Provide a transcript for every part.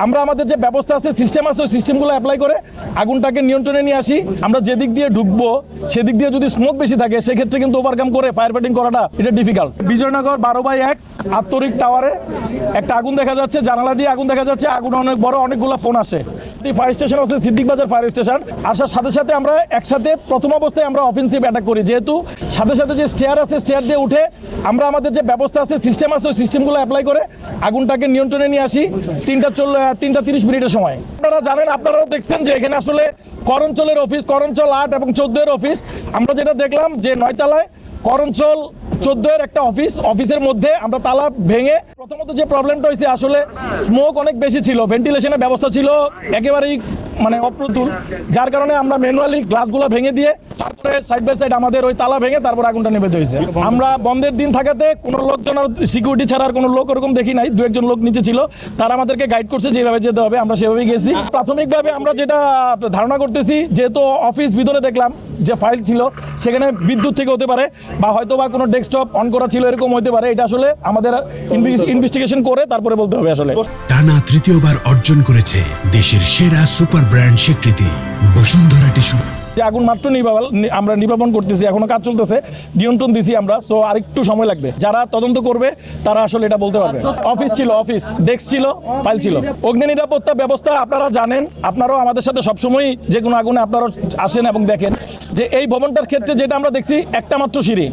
আমরা আমাদের যে ব্যবস্থা আছে, সিস্টেম আছে, ওই সিস্টেমগুলো অ্যাপ্লাই করে আগুনটাকে নিয়ন্ত্রণে নিয়ে আসি। আমরা যেদিক দিয়ে ঢুকবো সেদিক দিয়ে যদি স্মোক বেশি থাকে সেক্ষেত্রে কিন্তু ওভারকাম করে ফায়ার ফাইটিং করাটা এটা ডিফিকাল্ট। বিজয়নগর 12/1 আত্তরিক টাওয়ারে একটা আগুন দেখা যাচ্ছে, জানালা দিয়ে আগুন দেখা যাচ্ছে, আগুন অনেক বড়, অনেকগুলো ফোন আসে। ফায়ার স্টেশন আছে সিদ্দিক বাজার ফায়ার স্টেশন। আসার সাথে সাথে আমরা একসাথে প্রথম অবস্থায় আমরা অফেন্সিভ অ্যাটাক করি, যেহেতু সাথে সাথে যে স্টেয়ার আছে স্টেয়ার দিয়ে উঠে আমরা আমাদের যে ব্যবস্থা আছে, সিস্টেম আছে, ওই সিস্টেমগুলো অ্যাপ্লাই করে আগুনটাকে নিয়ন্ত্রণে নিয়ে আসি 3টা 30 সময়। আপনারা জানেন, আপনারাও দেখছেন যে এখানে আসলে করঞ্চলের অফিস, করঞ্চল 8 এবং 14 এর অফিস। আমরা যেটা দেখলাম যে 9 তলায় করঞ্চল 14 এর একটা অফিসের মধ্যে আমরা তালা ভেঙে, প্রথমত যে প্রবলেমটা হয়েছে আসলে স্মোক অনেক বেশি ছিল, ভেন্টিলেশনের ব্যবস্থা ছিল একেবারেই অপ্রতুল, যার কারণে আমরা ম্যানুয়ালি গ্লাসগুলো ভেঙে দিয়ে তারপরে সাইড বাই সাইড আমাদের ওই তালা ভেঙে তারপর আগুনটা নিভে হয়েছে। আমরা বন্ধের দিন থাকাতে কোনো লোকজন, সিকিউরিটি ছাড়া আর কোনো লোক ওরকম দেখি নাই, 2-1 লোক নিচে ছিল, তারা আমাদেরকে গাইড করছে যেভাবে যেতে হবে, আমরা সেভাবেই গেছি। প্রাথমিকভাবে আমরা যেটা ধারণা করতেছি, যেহেতু অফিস ভিতরে দেখলাম যে ফাইল ছিল, সেখানে বিদ্যুৎ থেকে হতে পারে বা হয়তো বা কোনো ডেস্কটপ অন করা ছিল, এরকম হতে পারে। এটা আসলে আমাদের ইনভেস্টিগেশন করে তারপরে বলতে হবে। আসলে টানা তৃতীয়বার অর্জন করেছে দেশের সেরা সুপার ব্র্যান্ড স্বীকৃতি বসুন্ধরা টিস্যু। যে আগুন মাত্র আমরা নির্বাপন করতেছি, এখনো কাজ চলতেছে, নিয়ন্ত্রণ দিছি আমরা, সো আরেকটু সময় লাগবে। যারা তদন্ত করবে তারা আসলে এটা বলতে পারবে। অফিস ছিল, অফিস ডেস্ক ছিল, ফাইল ছিল। অগ্নি নিরাপত্তা ব্যবস্থা আপনারা জানেন, আপনারাও আমাদের সাথে সবসময় যে কোনো আগুনে আপনারা আসেন এবং দেখেন যে এই ভবনটার ক্ষেত্রে যেটা আমরা দেখছি একটা মাত্র সিঁড়ি।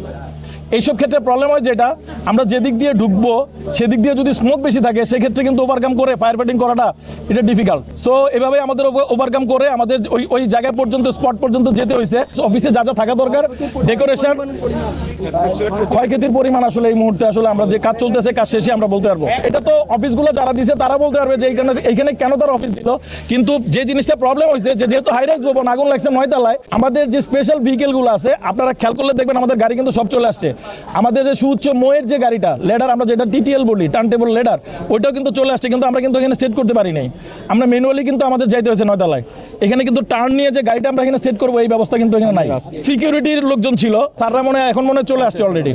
এইসব ক্ষেত্রে প্রবলেম হয় যেটা, আমরা যেদিক দিয়ে ঢুকবো সেদিক দিয়ে যদি স্মোক বেশি থাকে সেক্ষেত্রে কিন্তু ওভারকাম করে ফায়ার ফাইটিং করাটা এটা ডিফিকাল্ট। সো এভাবে আমাদের ওভারকাম করে আমাদের ওই জায়গা পর্যন্ত, স্পট পর্যন্ত যেতে হয়েছে। অফিসে যা যা থাকা দরকার, ডেকোরেশন, ক্ষয়ক্ষতির পরিমাণ আসলে এই মুহূর্তে আসলে আমরা যে কাজ চলতেছে, কাজ শেষে আমরা বলতে পারবো। এটা তো অফিসগুলো যারা দিছে তারা বলতে পারবে যে এইখানে কেন তারা অফিস দিল। কিন্তু যে জিনিসটা প্রবলেম হয়েছে যে যেহেতু হাইরাইজ ভবন, আগুন লাগছে 9 তলায়, আমাদের যে স্পেশাল ভেহিকেলগুলো আছে আপনারা খেয়াল করলে দেখবেন আমাদের গাড়ি কিন্তু সব চলে আসছে। আমাদের যে সুউচ্চ মোয়ের যে গাড়িটা, লেডার, আমরা যেটা টিটিএল বলি, টার্ন টেবল লেডার, ওইটাও কিন্তু চলে আসছে, কিন্তু আমরা কিন্তু এখানে সেট করতে পারি নাই। আমরা ম্যানুয়ালি কিন্তু আমাদের যাইতে হয়েছে 9 তলায়। এখানে কিন্তু টার্ন নিয়ে যে গাড়িটা আমরা এখানে সেট করবো এই ব্যবস্থা কিন্তু এখানে নাই। সিকিউরিটির লোকজন ছিল, তারা এখন মনে চলে আসছে অলরেডি।